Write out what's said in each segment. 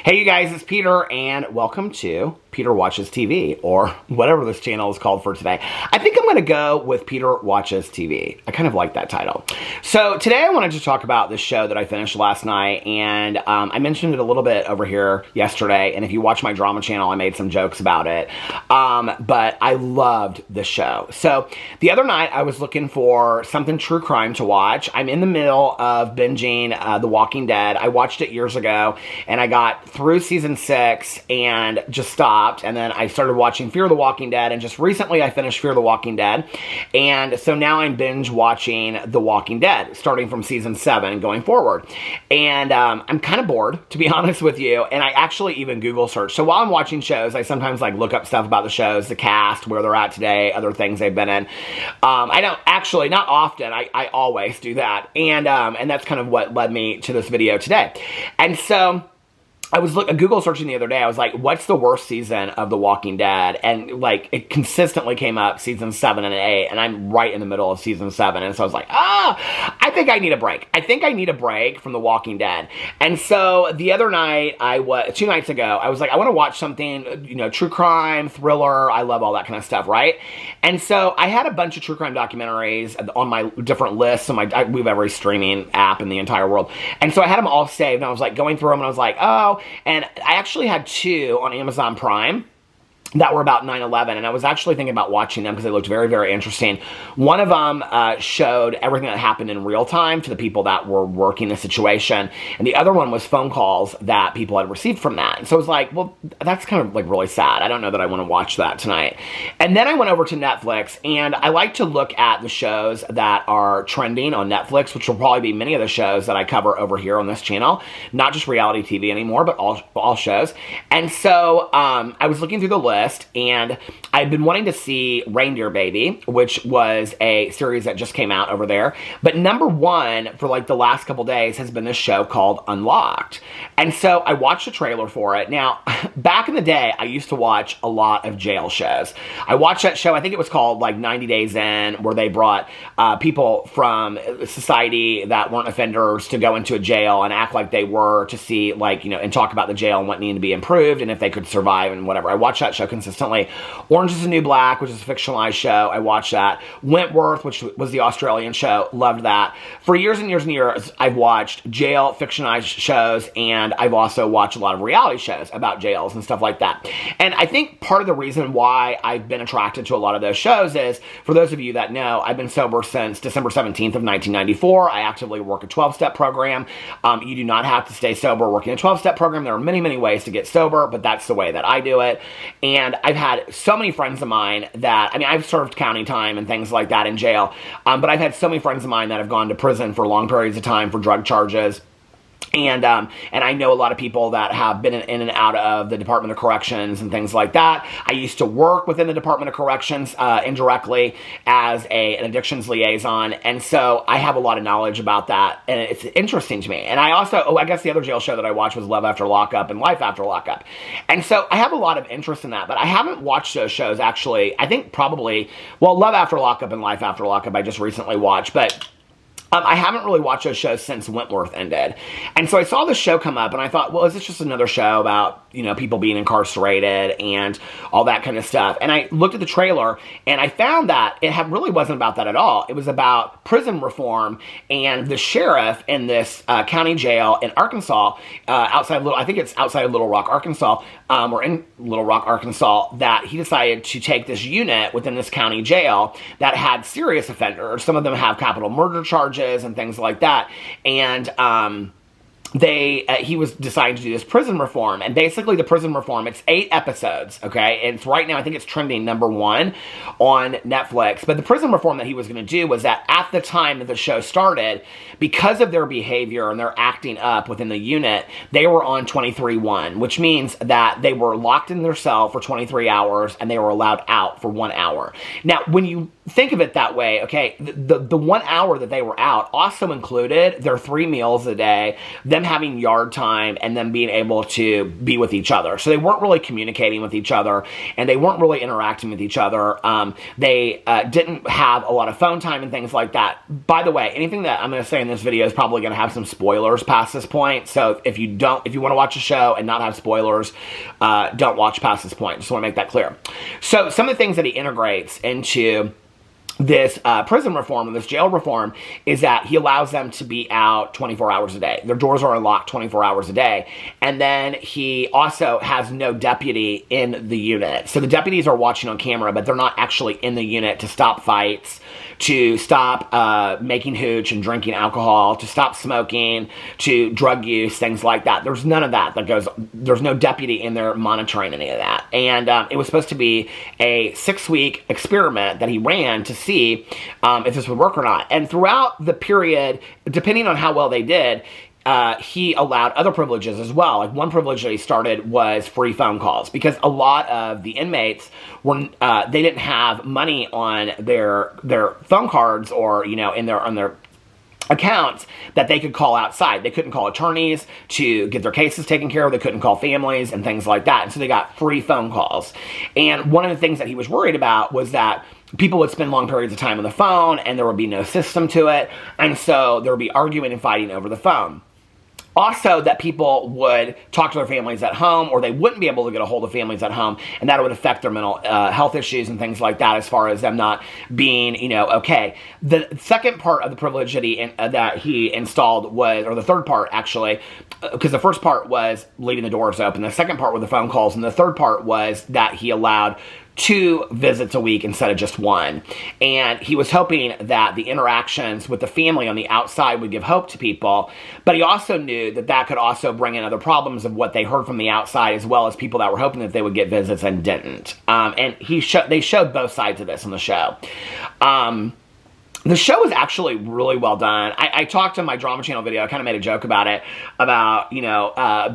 Hey you guys, it's Peter and welcome to Peter Watches TV, or whatever this channel is called for today. I think I'm going to go with Peter Watches TV. I kind of like that title. So today I wanted to talk about this show that I finished last night, and I mentioned it a little bit over here yesterday, and if you watch my drama channel, I made some jokes about it, but I loved the show. So the other night I was looking for something true crime to watch. I'm in the middle of binging The Walking Dead. I watched it years ago, and I got through season 6 and just stopped. And then I started watching Fear the Walking Dead, and just recently I finished Fear the Walking Dead. And so now I'm binge watching The Walking Dead, starting from season 7 and going forward. And I'm kind of bored, to be honest with you. And I actually even Google search. So while I'm watching shows, I sometimes look up stuff about the shows, the cast, where they're at today, other things they've been in. I don't actually, not often. I always do that. And that's kind of what led me to this video today. And so I was Google searching the other day. I was like, what's the worst season of The Walking Dead? And it consistently came up season 7 and 8, and I'm right in the middle of season 7. And so I was like, I think I need a break. I think I need a break from The Walking Dead. And so the other night, 2 nights ago, I was like, I want to watch something, true crime, thriller. I love all that kind of stuff, right? And so I had a bunch of true crime documentaries on my different lists. We have every streaming app in the entire world. And so I had them all saved, and I was going through them, and I was like, and I actually had 2 on Amazon Prime that were about 9/11, and I was actually thinking about watching them because they looked very, very interesting. One of them showed everything that happened in real time to the people that were working the situation, and the other one was phone calls that people had received from that. And so I was like, well, that's kind of really sad. I don't know that I want to watch that tonight. And then I went over to Netflix, and I like to look at the shows that are trending on Netflix, which will probably be many of the shows that I cover over here on this channel, not just reality TV anymore, but all shows. And so I was looking through the list, and I've been wanting to see Reindeer Baby, which was a series that just came out over there. But number 1 for the last couple days has been this show called Unlocked. And so I watched the trailer for it. Now, back in the day, I used to watch a lot of jail shows. I watched that show, I think it was called 90 Days In, where they brought people from society that weren't offenders to go into a jail and act like they were, to see and talk about the jail and what needed to be improved and if they could survive and whatever. I watched that show consistently. Orange is the New Black, which is a fictionalized show. I watched that. Wentworth, which was the Australian show. Loved that. For years and years and years, I've watched jail fictionalized shows, and I've also watched a lot of reality shows about jails and stuff like that. And I think part of the reason why I've been attracted to a lot of those shows is, for those of you that know, I've been sober since December 17th of 1994. I actively work a 12-step program. You do not have to stay sober working a 12-step program. There are many, many ways to get sober, but that's the way that I do it. And I've had so many friends of mine that, I've served county time and things like that in jail, but I've had so many friends of mine that have gone to prison for long periods of time for drug charges. And I know a lot of people that have been in and out of the Department of Corrections and things like that. I used to work within the Department of Corrections indirectly as an addictions liaison, and so I have a lot of knowledge about that, and it's interesting to me. And I also, I guess the other jail show that I watched was Love After Lockup and Life After Lockup. And so I have a lot of interest in that, but I haven't watched those shows actually. I think probably, Love After Lockup and Life After Lockup I just recently watched, but I haven't really watched those shows since Wentworth ended. And so I saw this show come up, and I thought, well, is this just another show about, people being incarcerated and all that kind of stuff? And I looked at the trailer, and I found that it really wasn't about that at all. It was about prison reform and the sheriff in this county jail in Arkansas, outside of Little Rock, Arkansas, or in Little Rock, Arkansas, that he decided to take this unit within this county jail that had serious offenders. Some of them have capital murder charges and things like that, and he was deciding to do this prison reform, and basically the prison reform, it's 8 episodes, okay, and it's right now, I think it's trending number 1 on Netflix, but the prison reform that he was going to do was that at the time that the show started, because of their behavior and their acting up within the unit, they were on 23-1, which means that they were locked in their cell for 23 hours, and they were allowed out for 1 hour. Now, when you think of it that way, okay, the 1 hour that they were out also included their 3 meals a day, them having yard time and them being able to be with each other. So they weren't really communicating with each other, and they weren't really interacting with each other. They didn't have a lot of phone time and things like that. By the way, anything that I'm going to say in this video is probably going to have some spoilers past this point. So if you want to watch a show and not have spoilers, don't watch past this point. Just want to make that clear. So some of the things that he integrates into this prison reform and this jail reform is that he allows them to be out 24 hours a day. Their doors are unlocked 24 hours a day. And then he also has no deputy in the unit. So the deputies are watching on camera, but they're not actually in the unit to stop fights, to stop making hooch and drinking alcohol, to stop smoking, to drug use, things like that. There's none of that goes. There's no deputy in there monitoring any of that. And it was supposed to be a 6-week experiment that he ran to see if this would work or not. And throughout the period, depending on how well they did, he allowed other privileges as well. Like one privilege that he started was free phone calls, because a lot of the inmates were they didn't have money on their phone cards or on their accounts that they could call outside. They couldn't call attorneys to get their cases taken care of. They couldn't call families and things like that. And so they got free phone calls. And one of the things that he was worried about was that people would spend long periods of time on the phone and there would be no system to it. And so there would be arguing and fighting over the phone. Also, that people would talk to their families at home, or they wouldn't be able to get a hold of families at home, and that would affect their mental health issues and things like that, as far as them not being, okay. The second part of the privilege that he installed was, or the third part actually, because the first part was leaving the doors open. The second part were the phone calls, and the third part was that he allowed 2 visits a week instead of just 1. And he was hoping that the interactions with the family on the outside would give hope to people, but he also knew that that could also bring in other problems of what they heard from the outside, as well as people that were hoping that they would get visits and didn't. And they showed both sides of this on the show. The show is actually really well done. I talked in my Drama Channel video, I kind of made a joke about it, about,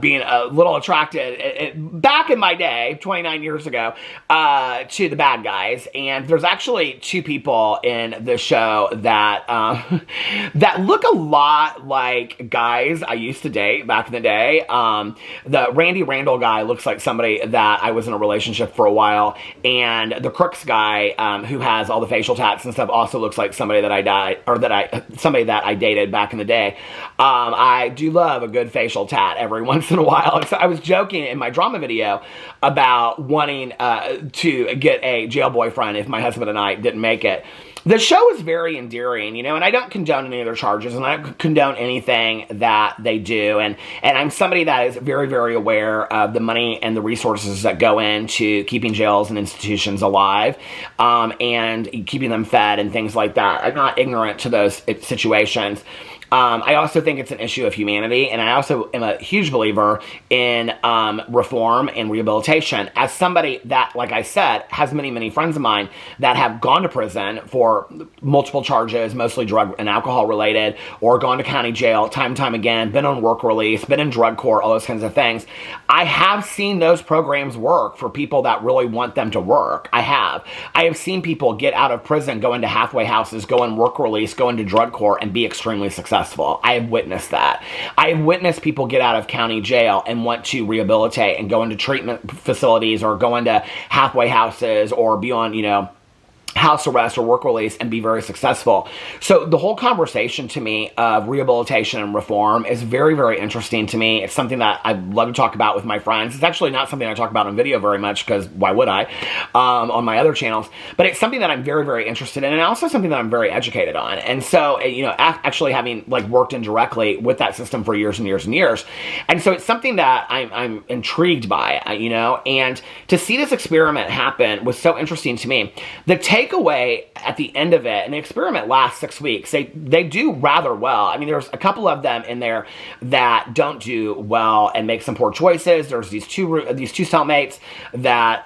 being a little attracted, back in my day, 29 years ago, to the bad guys. And there's actually 2 people in the show that, that look a lot like guys I used to date back in the day. The Randy Randall guy looks like somebody that I was in a relationship for a while. And the Crooks guy, who has all the facial tats and stuff, also looks like somebody somebody that I dated back in the day. I do love a good facial tat every once in a while. And so I was joking in my drama video about wanting to get a jail boyfriend if my husband and I didn't make it. The show is very endearing, and I don't condone any of their charges, and I don't condone anything that they do, and I'm somebody that is very, very aware of the money and the resources that go into keeping jails and institutions alive, and keeping them fed and things like that. I'm not ignorant to those situations. I also think it's an issue of humanity, and I also am a huge believer in reform and rehabilitation. As somebody that, like I said, has many, many friends of mine that have gone to prison for multiple charges, mostly drug and alcohol related, or gone to county jail time and time again, been on work release, been in drug court, all those kinds of things. I have seen those programs work for people that really want them to work. I have seen people get out of prison, go into halfway houses, go in work release, go into drug court, and be extremely successful. I have witnessed that. I have witnessed people get out of county jail and want to rehabilitate and go into treatment facilities or go into halfway houses or be on, house arrest or work release and be very successful. So the whole conversation to me of rehabilitation and reform is very, very interesting to me. It's something that I love to talk about with my friends. It's actually not something I talk about on video very much, because why would I, on my other channels, but it's something that I'm very, very interested in, and also something that I'm very educated on. And so, actually having worked indirectly with that system for years and years and years. And so it's something that I'm intrigued by, and to see this experiment happen was so interesting to me. The takeaway at the end of it, and the experiment lasts 6 weeks, they do rather well. I mean, there's a couple of them in there that don't do well and make some poor choices. There's these two cellmates that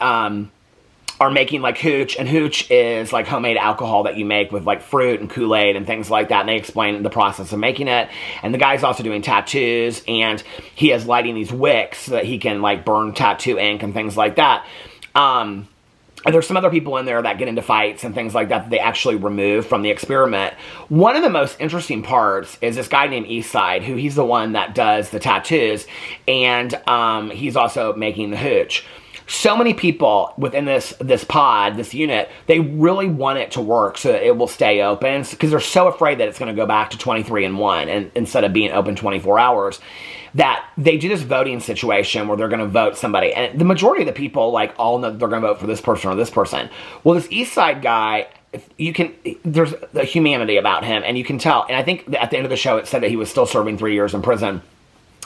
are making hooch, and hooch is homemade alcohol that you make with fruit and Kool-Aid and things like that, and they explain the process of making it. And the guy's also doing tattoos, and he is lighting these wicks so that he can burn tattoo ink and things like that. And there's some other people in there that get into fights and things like that they actually remove from the experiment. One of the most interesting parts is this guy named Eastside, who he's the one that does the tattoos, and he's also making the hooch. So many people within this pod, this unit, they really want it to work so that it will stay open, because they're so afraid that it's going to go back to 23-1 and instead of being open 24 hours. That they do this voting situation where they're going to vote somebody. And the majority of the people, like, all know that they're going to vote for this person or this person. Well, this East Side guy, there's a humanity about him, and you can tell. And I think at the end of the show, it said that he was still serving 3 years in prison.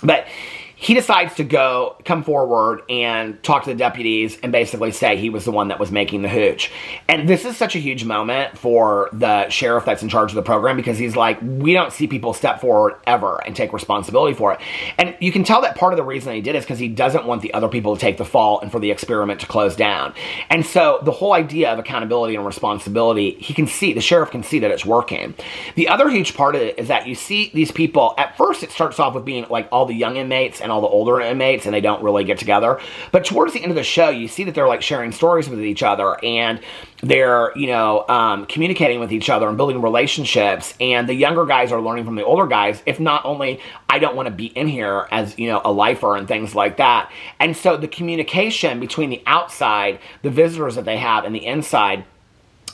But he decides to come forward and talk to the deputies and basically say he was the one that was making the hooch. And this is such a huge moment for the sheriff that's in charge of the program, because he's like, we don't see people step forward ever and take responsibility for it. And you can tell that part of the reason he did is because he doesn't want the other people to take the fall and for the experiment to close down. And so the whole idea of accountability and responsibility, the sheriff can see that it's working. The other huge part of it is that you see these people, at first it starts off with being like all the young inmates and all the older inmates, and they don't really get together. But towards the end of the show, you see that they're like sharing stories with each other, and they're, communicating with each other and building relationships. And the younger guys are learning from the older guys, if not only, I don't want to be in here as, a lifer and things like that. And so the communication between the outside, the visitors that they have, and the inside,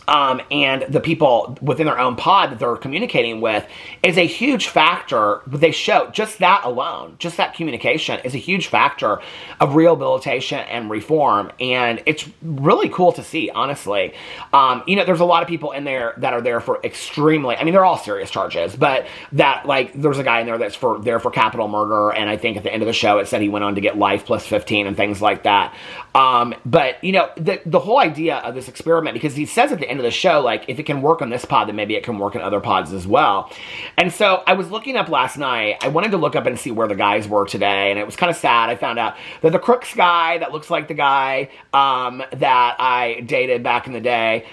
and the people within their own pod that they're communicating with is a huge factor. They show just that alone, just that communication is a huge factor of rehabilitation and reform. And it's really cool to see, honestly. There's a lot of people in there that are there for they're all serious charges, but that, like, there's a guy in there that's there for capital murder. And I think at the end of the show, it said he went on to get life plus 15 and things like that. But the whole idea of this experiment, because he says at the end of the show, like, if it can work on this pod, then maybe it can work in other pods as well. And so I was looking up last night. I wanted to look up and see where the guys were today, and it was kind of sad. I found out that the Crooks guy that looks like the guy that I dated back in the day,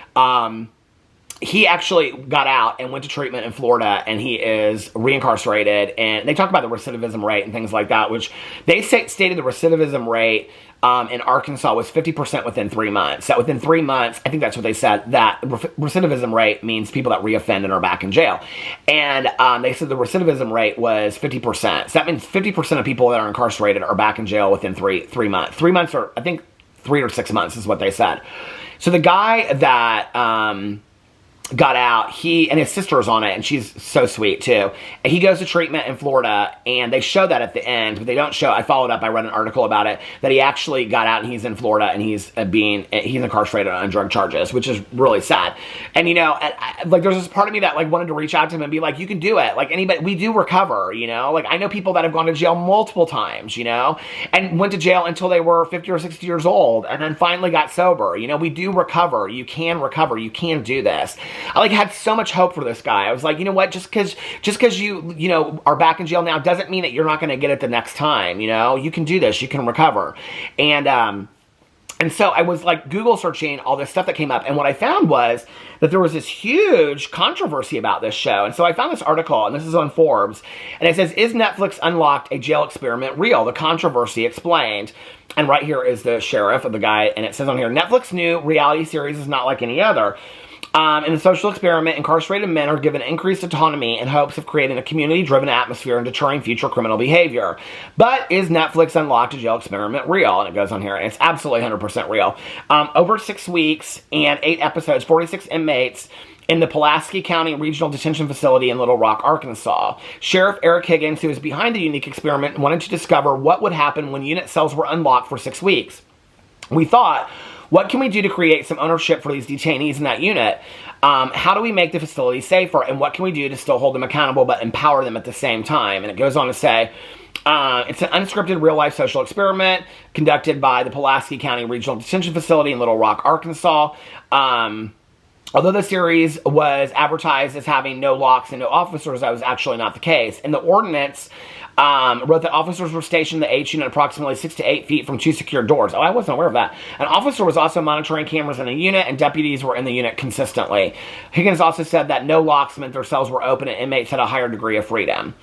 he actually got out and went to treatment in Florida, and he is reincarcerated. And they talk about the recidivism rate and things like that, which they stated the recidivism rate in Arkansas was 50% within 3 months. So within 3 months, I think that's what they said, that recidivism rate means people that reoffend and are back in jail. And they said the recidivism rate was 50%. So that means 50% of people that are incarcerated are back in jail within three months. 3 months, or I think 3 or 6 months is what they said. So the guy that got out, he and his sister is on it, and she's so sweet too. And he goes to treatment in Florida, and they show that at the end, but they don't show. I followed up. I read an article about it that he actually got out and he's in Florida, and he's incarcerated on drug charges, which is really sad. And there's this part of me that like wanted to reach out to him and be like, you can do it. Like, anybody, we do recover. Like, I know people that have gone to jail multiple times, and went to jail until they were 50 or 60 years old, and then finally got sober. We do recover. You can recover. You can do this. I had so much hope for this guy. I was like, you know what? Just because you are back in jail now doesn't mean that you're not going to get it the next time. You can do this. You can recover. And so I was like Google searching all this stuff that came up, and what I found was that there was this huge controversy about this show. And so I found this article, and this is on Forbes, and it says, "Is Netflix Unlocked a Jail Experiment Real? The Controversy Explained." And right here is the sheriff of the guy, and it says on here, "Netflix new reality series is not like any other. In the social experiment, incarcerated men are given increased autonomy in hopes of creating a community-driven atmosphere and deterring future criminal behavior. But is Netflix Unlocked a Jail Experiment real?" And it goes on here, and it's absolutely 100% real. Over 6 weeks and 8 episodes, 46 inmates in the Pulaski County Regional Detention Facility in Little Rock, Arkansas. Sheriff Eric Higgins, who is behind the unique experiment, wanted to discover what would happen when unit cells were unlocked for 6 weeks. "We thought, what can we do to create some ownership for these detainees in that unit? How do we make the facility safer? And what can we do to still hold them accountable but empower them at the same time?" And it goes on to say, it's an unscripted real-life social experiment conducted by the Pulaski County Regional Detention Facility in Little Rock, Arkansas. Although the series was advertised as having no locks and no officers, that was actually not the case. In the ordinance, wrote that officers were stationed in the H unit approximately 6 to 8 feet from 2 secure doors. Oh, I wasn't aware of that. An officer was also monitoring cameras in the unit, and deputies were in the unit consistently. Higgins also said that no locks meant their cells were open and inmates had a higher degree of freedom.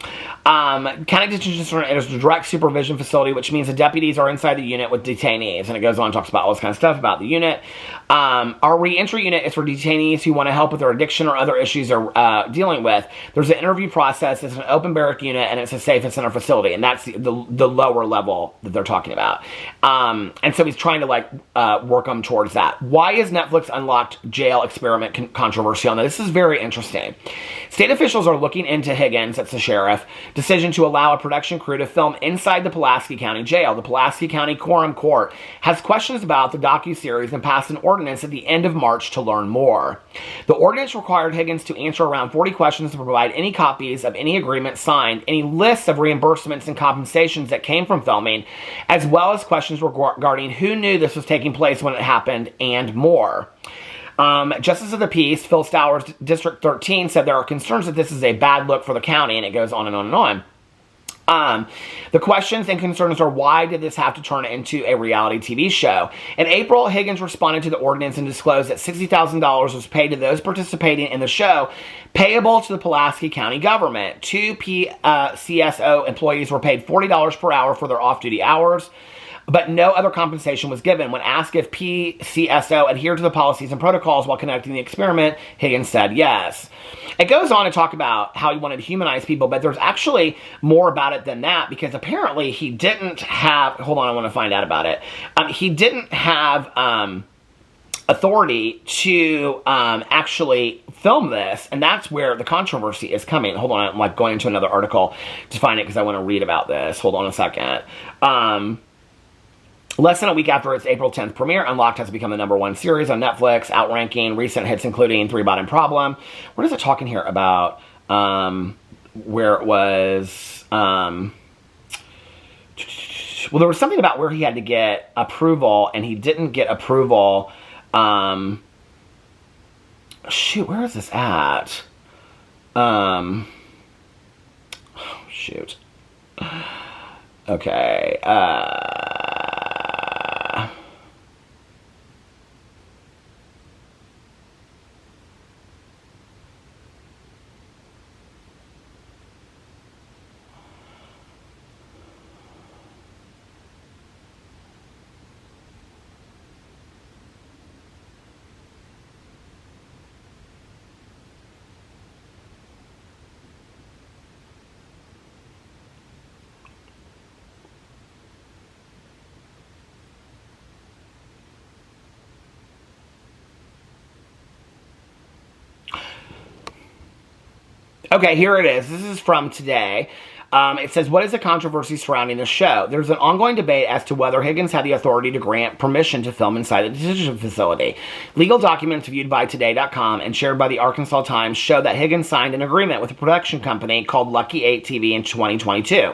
County Detention Center is a direct supervision facility, which means the deputies are inside the unit with detainees. And it goes on and talks about all this kind of stuff about the unit. Our reentry unit is for detainees who want to help with their addiction or other issues they're dealing with. There's an interview process. It's an open barrack unit, and it's a safe and center facility. And that's the lower level that they're talking about. And so he's trying to work them towards that. Why is Netflix unlocked jail experiment controversial? Now, this is very interesting. State officials are looking into Higgins, that's the sheriff, decision to allow a production crew to film inside the Pulaski County Jail. The Pulaski County Quorum Court has questions about the docuseries and passed an ordinance at the end of March to learn more. The ordinance required Higgins to answer around 40 questions and provide any copies of any agreement signed, any lists of reimbursements and compensations that came from filming, as well as questions regarding who knew this was taking place when it happened, and more. Justice of the Peace, Phil Stowers, District 13, said there are concerns that this is a bad look for the county, and it goes on and on and on. The questions and concerns are, why did this have to turn into a reality TV show? In April, Higgins responded to the ordinance and disclosed that $60,000 was paid to those participating in the show, payable to the Pulaski County government. 2 PCSO employees were paid $40 per hour for their off-duty hours, but no other compensation was given. When asked if PCSO adhered to the policies and protocols while conducting the experiment, Higgins said yes. It goes on to talk about how he wanted to humanize people, but there's actually more about it than that, because apparently he didn't have, hold on, I want to find out about it. He didn't have authority to actually film this, and that's where the controversy is coming. Hold on, I'm going into another article to find it because I want to read about this. Hold on a second. Less than a week after its April 10th premiere, Unlocked has become the #1 series on Netflix, outranking recent hits including Three Bottom Problem. What is it talking here about? Where it was... well, there was something about where he had to get approval, and he didn't get approval. Shoot, where is this at? Shoot. Okay, okay, here it is. This is from today. It says, what is the controversy surrounding the show? There's an ongoing debate as to whether Higgins had the authority to grant permission to film inside the detention facility. Legal documents viewed by Today.com and shared by the Arkansas Times show that Higgins signed an agreement with a production company called Lucky 8 TV in 2022.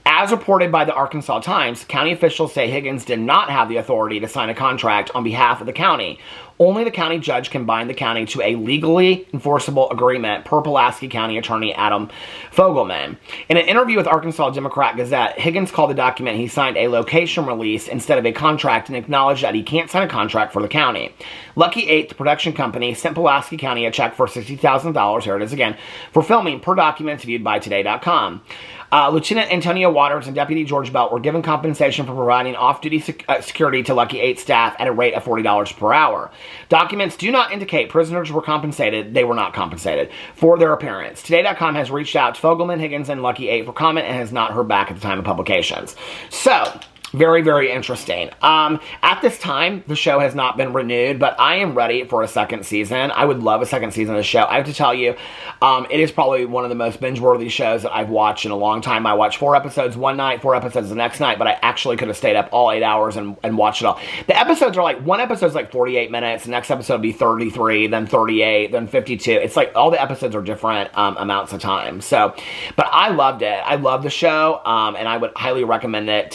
As reported by the Arkansas Times, county officials say Higgins did not have the authority to sign a contract on behalf of the county. Only the county judge can bind the county to a legally enforceable agreement, per Pulaski County Attorney Adam Fogelman. In an interview with Arkansas Democrat Gazette, Higgins called the document he signed a location release instead of a contract, and acknowledged that he can't sign a contract for the county. Lucky 8, the production company, sent Pulaski County a check for $60,000, here it is again, for filming, per documents viewed by Today.com. Lieutenant Antonio Waters and Deputy George Belt were given compensation for providing off-duty security to Lucky 8 staff at a rate of $40 per hour. Documents do not indicate prisoners were compensated. They were not compensated for their appearance. Today.com has reached out to Fogelman, Higgins, and Lucky 8 for comment and has not heard back at the time of publications. So, very, very interesting. At this time, the show has not been renewed, but I am ready for a second season. I would love a second season of the show. I have to tell you, it is probably one of the most binge-worthy shows that I've watched in a long time. I watched 4 episodes one night, 4 episodes the next night, but I actually could have stayed up all 8 hours and watched it all. The episodes are like, one episode's like 48 minutes, the next episode will be 33, then 38, then 52. It's like all the episodes are different amounts of time. So, but I loved it. I love the show, and I would highly recommend it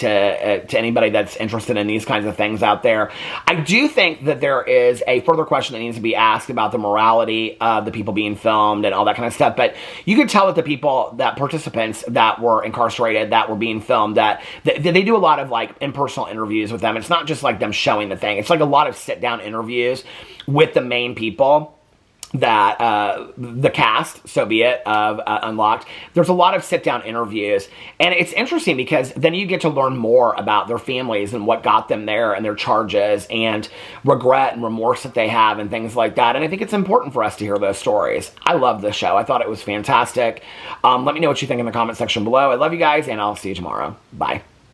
to anybody that's interested in these kinds of things out there. I do think that there is a further question that needs to be asked about the morality of the people being filmed and all that kind of stuff. But you could tell that the people, that participants that were incarcerated, that were being filmed, that they do a lot of like impersonal interviews with them. It's not just like them showing the thing. It's like a lot of sit-down interviews with the main people that the cast, so be it, of Unlocked. There's a lot of sit-down interviews, and it's interesting because then you get to learn more about their families and what got them there and their charges and regret and remorse that they have and things like that. And I think it's important for us to hear those stories. I love this show. I thought it was fantastic. Let me know what you think in the comment section below. I love you guys, and I'll see you tomorrow. Bye.